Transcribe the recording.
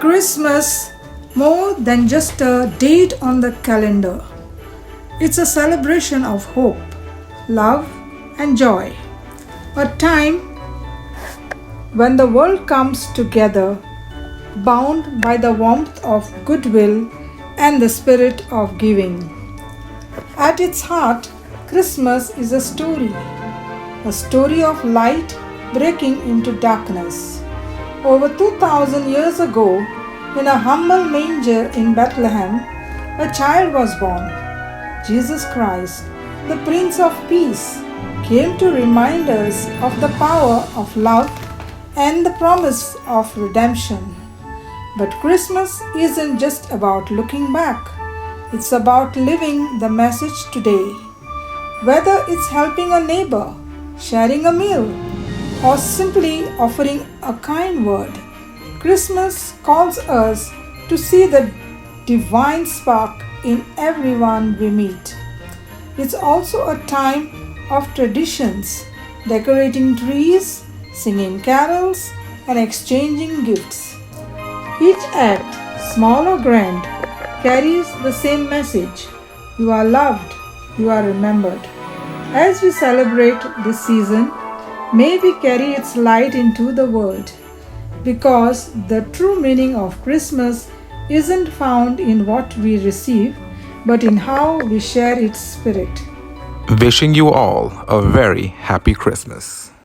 Christmas, more than just a date on the calendar, it's a celebration of hope, love, and joy. A time when the world comes together, bound by the warmth of goodwill and the spirit of giving. At its heart, Christmas is a story of light breaking into darkness. Over 2000 years ago, in a humble manger in Bethlehem, a child was born. Jesus Christ, the Prince of Peace, came to remind us of the power of love and the promise of redemption. But Christmas isn't just about looking back, it's about living the message today. Whether it's helping a neighbor, sharing a meal, or simply offering a kind word, Christmas calls us to see the divine spark in everyone we meet. It's also a time of traditions, decorating trees, singing carols, and exchanging gifts. Each act, small or grand, carries the same message. You are loved, you are remembered. As we celebrate this season, may we carry its light into the world, because the true meaning of Christmas isn't found in what we receive, but in how we share its spirit. Wishing you all a very happy Christmas.